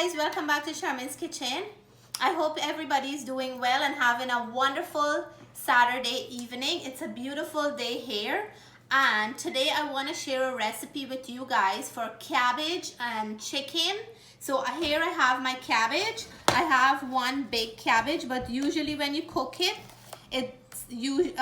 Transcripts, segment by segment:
guys, welcome back to Charmaine's Kitchen. I hope everybody is doing well and having a wonderful Saturday evening. It's a beautiful day here, and today I want to share a recipe with you guys for cabbage and chicken. So here I have my cabbage. I have one big cabbage, but usually when you cook it, you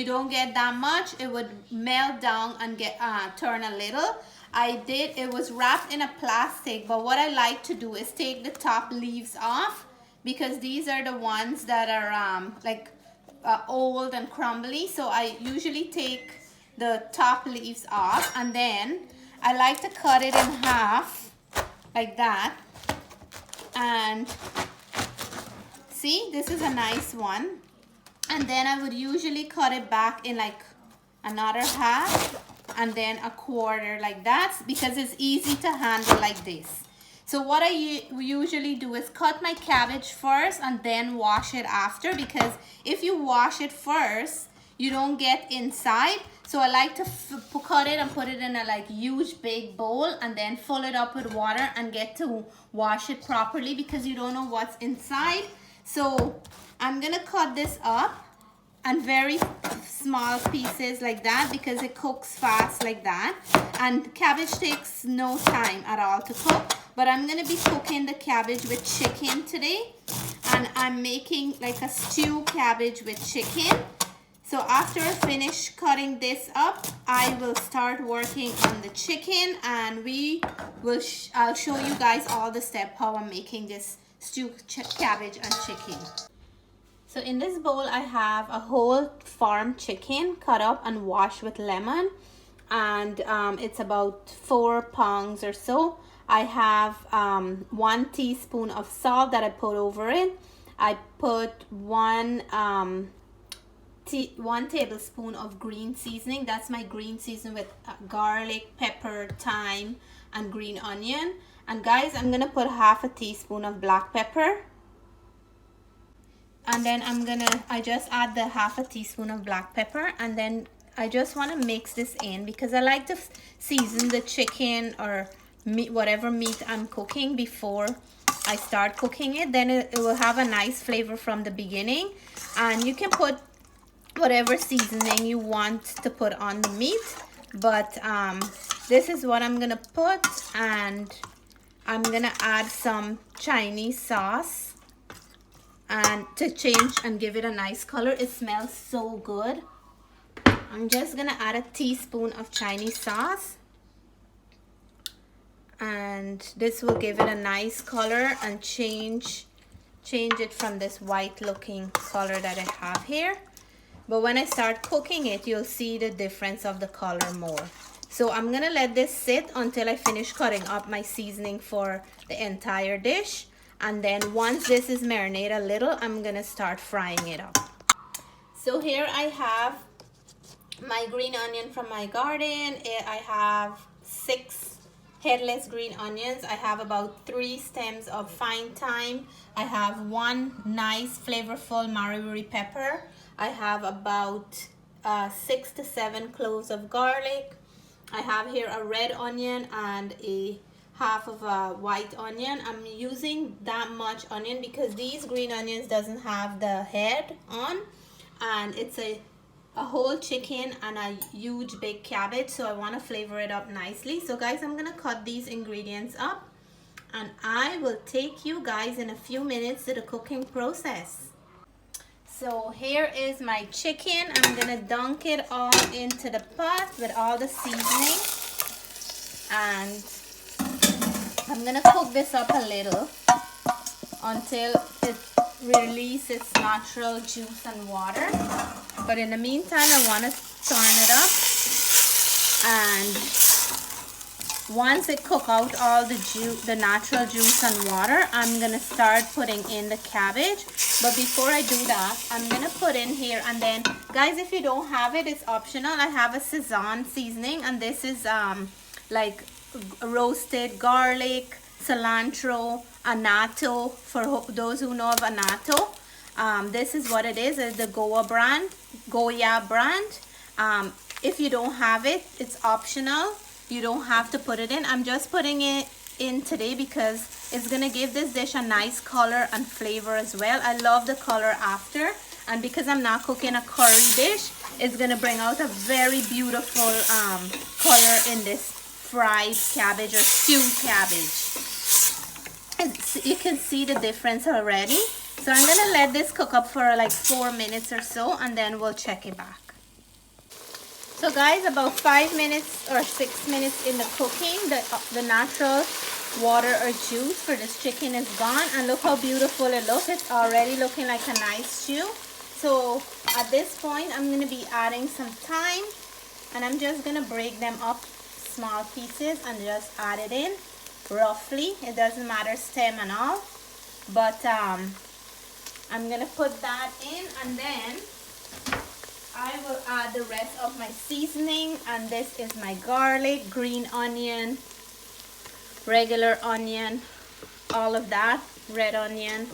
don't get that much. It would melt down and get turn a little. It was wrapped in a plastic, but what I like to do is take the top leaves off, because these are the ones that are old and crumbly. So I usually take the top leaves off, and then I like to cut it in half like that. And see, this is a nice one. And then I would usually cut it back in like another half and then a quarter like that, because it's easy to handle like this. So what I usually do is cut my cabbage first and then wash it after, because if you wash it first, you don't get inside. So I like to cut it and put it in a huge big bowl and then fill it up with water and get to wash it properly, because you don't know what's inside. So I'm gonna cut this up and very small pieces like that, because it cooks fast like that, and cabbage takes no time at all to cook. But I'm gonna be cooking the cabbage with chicken today, and I'm making like a stew cabbage with chicken. So after I finish cutting this up, I will start working on the chicken, and I'll show you guys all the steps how I'm making this stew cabbage and chicken. So in this bowl, I have a whole farm chicken cut up and washed with lemon, and it's about 4 pounds or so. I have 1 teaspoon of salt that I put over it. I put one tablespoon of green seasoning. That's my green seasoning with garlic, pepper, thyme, and green onion. And guys, I'm gonna put half a teaspoon of black pepper. And then I just add the half a teaspoon of black pepper, and then I just want to mix this in, because I like to season the chicken or meat, whatever meat I'm cooking, before I start cooking it. Then it will have a nice flavor from the beginning, and you can put whatever seasoning you want to put on the meat. But this is what I'm gonna put, and I'm gonna add some Chinese sauce and to change and give it a nice color. It smells so good. I'm just gonna add a teaspoon of Chinese sauce, and this will give it a nice color and change it from this white looking color that I have here. But when I start cooking it, you'll see the difference of the color more. So I'm gonna let this sit until I finish cutting up my seasoning for the entire dish. And then once this is marinated a little, I'm gonna start frying it up. So here I have my green onion from my garden. I have 6 headless green onions. I have about 3 stems of fine thyme. I have 1 nice flavorful maribori pepper. I have about 6 to 7 cloves of garlic. I have here a red onion and a half of a white onion. I'm using that much onion because these green onions doesn't have the head on, and it's a whole chicken and a huge big cabbage, so I want to flavor it up nicely. So guys, I'm gonna cut these ingredients up, and I will take you guys in a few minutes to the cooking process. So here is my chicken. I'm gonna dunk it all into the pot with all the seasoning, and I'm gonna cook this up a little until it releases its natural juice and water. But in the meantime, I want to turn it up, and once it cook out all the natural juice and water, I'm gonna start putting in the cabbage. But before I do that, I'm gonna put in here, and then guys, if you don't have it, it's optional. I have a sazon seasoning, and this is like roasted garlic, cilantro, annatto, for those who know of annatto. This is what it is. It's the Goya brand. If you don't have it, it's optional. You don't have to put it in. I'm just putting it in today because it's gonna give this dish a nice color and flavor as well. I love the color after, and because I'm not cooking a curry dish, it's gonna bring out a very beautiful color in this fried cabbage or stewed cabbage. You can see the difference already. So I'm gonna let this cook up for like 4 minutes or so, and then we'll check it back. So guys, about 5 minutes or 6 minutes in the cooking, the natural water or juice for this chicken is gone, and look how beautiful it looks. It's already looking like a nice stew. So at this point, I'm gonna be adding some thyme, and I'm just gonna break them up small pieces and just add it in roughly. It doesn't matter stem and all, but I'm gonna put that in, and then I will add the rest of my seasoning. And this is my garlic, green onion, regular onion, all of that, red onion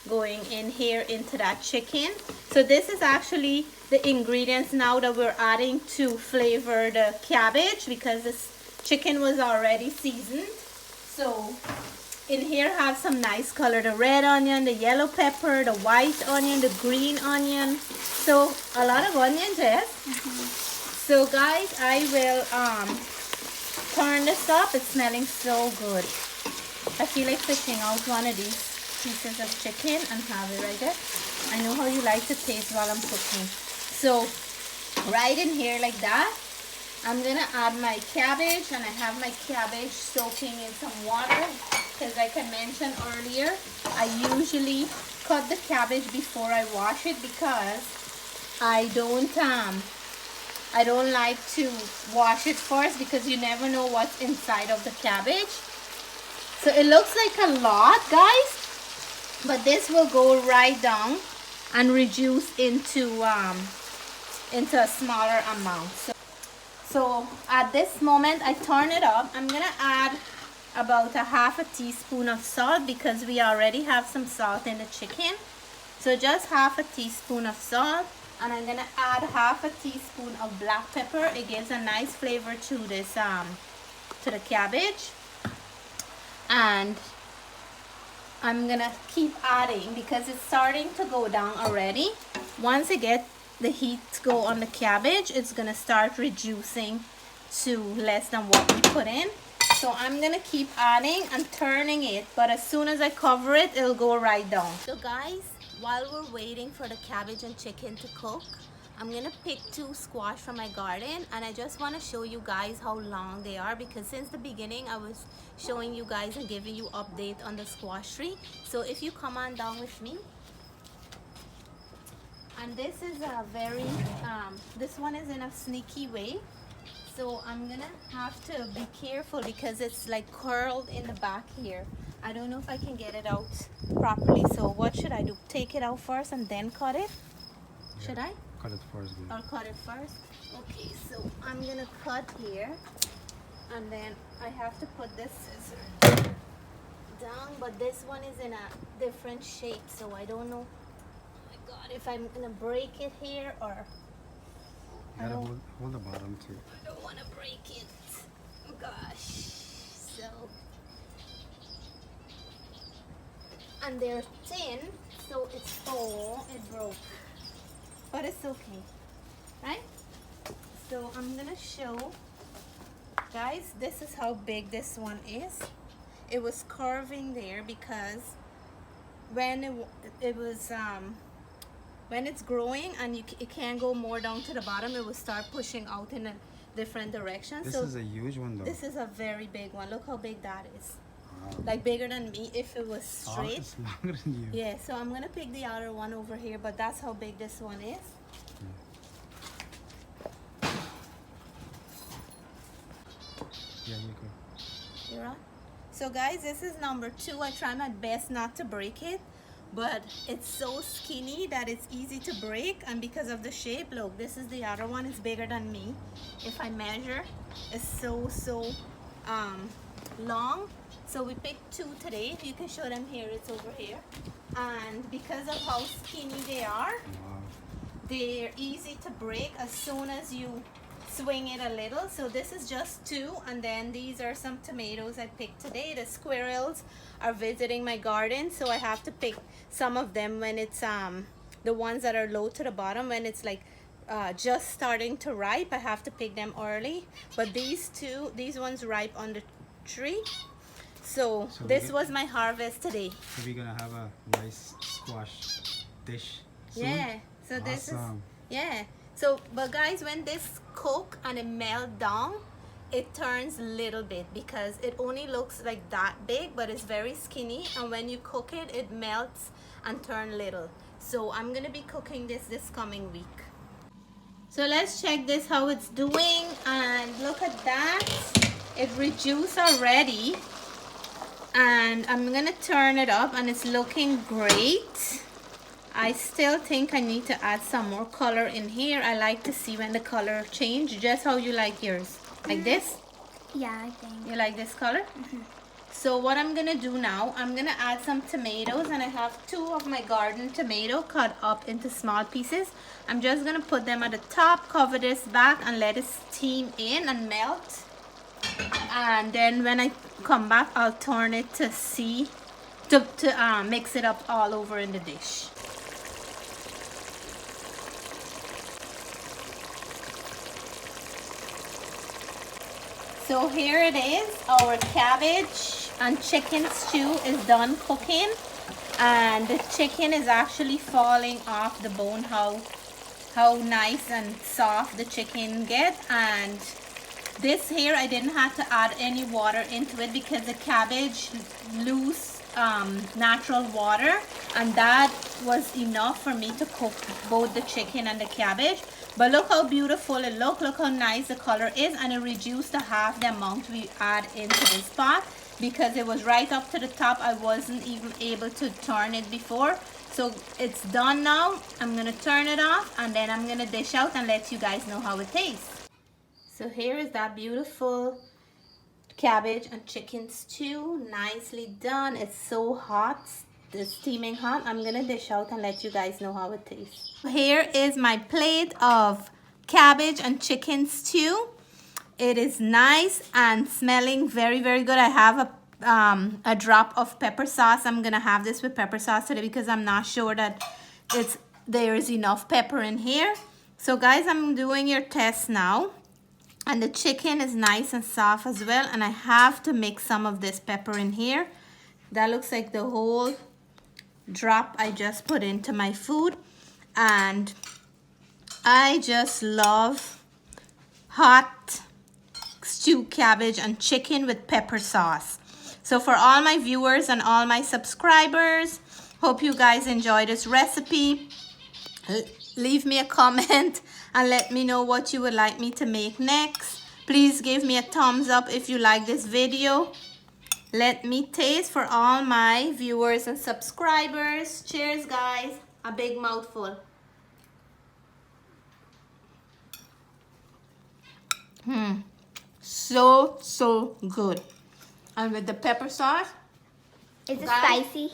going in here into that chicken. So this is actually the ingredients now that we're adding to flavor the cabbage, because this chicken was already seasoned. So in here have some nice color, the red onion, the yellow pepper, the white onion, the green onion. So a lot of onions, yes? So guys, I will turn this up. It's smelling so good. I feel like fishing out one of these pieces of chicken and have it right there. I know how you like to taste while I'm cooking. So right in here like that, I'm gonna add my cabbage, and I have my cabbage soaking in some water because, like I mentioned earlier, I usually cut the cabbage before I wash it because I don't like to wash it first, because you never know what's inside of the cabbage. So it looks like a lot, guys, but this will go right down and reduce into a smaller amount. So at this moment, I turn it up. I'm gonna add about a half a teaspoon of salt because we already have some salt in the chicken. So just half a teaspoon of salt, and I'm gonna add half a teaspoon of black pepper. It gives a nice flavor to this to the cabbage. And I'm gonna keep adding because it's starting to go down already. Once it gets the heat go on the cabbage, it's gonna start reducing to less than what we put in. So I'm gonna keep adding and turning it, but as soon as I cover it, it'll go right down. So guys, while we're waiting for the cabbage and chicken to cook, I'm gonna pick 2 squash from my garden, and I just want to show you guys how long they are, because since the beginning I was showing you guys and giving you update on the squash tree. So if you come on down with me, and this is a very this one is in a sneaky way, so I'm gonna have to be careful because it's like curled in the back here. I don't know if I can get it out properly. So what should I do? Take it out first and then cut it? Yeah. Should I? Cut it first. I'll cut it first. Okay, so I'm gonna cut here, and then I have to put this scissor down, but this one is in a different shape, so I don't know, oh my god, if I'm gonna break it here or You gotta hold the bottom too. I don't want to break it. Oh gosh. So, and they're thin, so it's it broke, but it's okay, right? So I'm gonna show guys, this is how big this one is. It was curving there because when it was when it's growing and it can't go more down to the bottom, it will start pushing out in a different direction. This is a huge one though. This is a very big one. Look how big that is. Wow. Like bigger than me if it was straight. It's longer than you. Yeah, so I'm gonna pick the other one over here, but that's how big this one is. Yeah, you go. You're on? So guys, this is number 2. I try my best not to break it, but it's so skinny that it's easy to break, and because of the shape, look, this is the other one. It's bigger than me. If I measure, it's so long. So we picked 2 today. You can show them here. It's over here. And because of how skinny they are, Wow. they're easy to break as soon as you swing it a little. So this is just 2, and then these are some tomatoes I picked today. The squirrels are visiting my garden, so I have to pick some of them when it's the ones that are low to the bottom, when it's like just starting to ripe. I have to pick them early, but these ones ripe on the tree. So this was my harvest today. So we're gonna have a nice squash dish soon? Yeah, so awesome. This is, yeah. So, but guys, when this cook and it melt down, it turns little bit, because it only looks like that big, but it's very skinny. And when you cook it, it melts and turn little. So I'm gonna be cooking this coming week. So let's check this, how it's doing. And look at that, it reduced already. And I'm gonna turn it up, and it's looking great. I still think I need to add some more color in here. I like to see when the color change. Just how you like yours. Like this? Yeah, I think. You like this color? So what I'm gonna do now, I'm gonna add some tomatoes, and I have 2 of my garden tomato cut up into small pieces. I'm just gonna put them at the top, cover this back, and let it steam in and melt. And then when I come back, I'll turn it to mix it up all over in the dish. So here it is, our cabbage and chicken stew is done cooking, and the chicken is actually falling off the bone. How nice and soft the chicken get. And this here, I didn't have to add any water into it, because the cabbage lose natural water, and that was enough for me to cook both the chicken and the cabbage. But look how beautiful it looks. Look how nice the color is, and it reduced to half the amount we add into this pot, because it was right up to the top. I wasn't even able to turn it before. So it's done now. I'm gonna turn it off, and then I'm gonna dish out and let you guys know how it tastes. So here is that beautiful cabbage and chicken stew, nicely done. It's so hot, it's steaming hot. I'm gonna dish out and let you guys know how it tastes. Here is my plate of cabbage and chicken stew. It is nice and smelling very, very good. I have a drop of pepper sauce. I'm gonna have this with pepper sauce today, because I'm not sure that there is enough pepper in here. So guys, I'm doing your test now. And the chicken is nice and soft as well. And I have to mix some of this pepper in here. That looks like the whole drop I just put into my food. And I just love hot stewed cabbage and chicken with pepper sauce. So for all my viewers and all my subscribers, hope you guys enjoy this recipe. Leave me a comment and let me know what you would like me to make next. Please give me a thumbs up if you like this video. Let me taste for all my viewers and subscribers. Cheers, guys. A big mouthful. So good. And with the pepper sauce. Is it guys, spicy?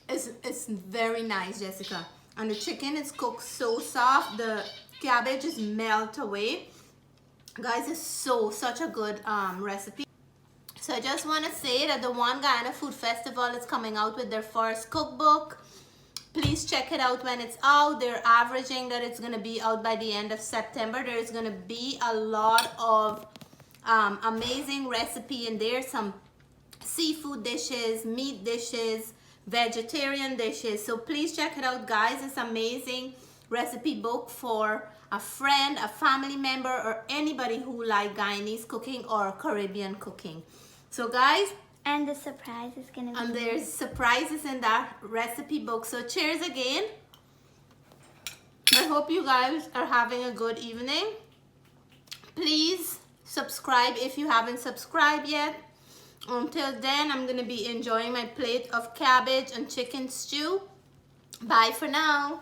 It's very nice, Jessica. And the chicken is cooked so soft. The cabbage is melt away. Guys, it's such a good recipe. So I just want to say that the One Guyana Food Festival is coming out with their first cookbook. Please check it out when it's out. They're averaging that it's going to be out by the end of September. There's going to be a lot of amazing recipe in there. Some seafood dishes, meat dishes, vegetarian dishes. So please check it out, guys. It's amazing recipe book for a friend, a family member, or anybody who like Guyanese cooking or Caribbean cooking. So guys, and the surprise is gonna be. And there's surprises in that recipe book. So cheers again. I hope you guys are having a good evening. Please subscribe if you haven't subscribed yet. Until then, I'm gonna be enjoying my plate of cabbage and chicken stew. Bye for now.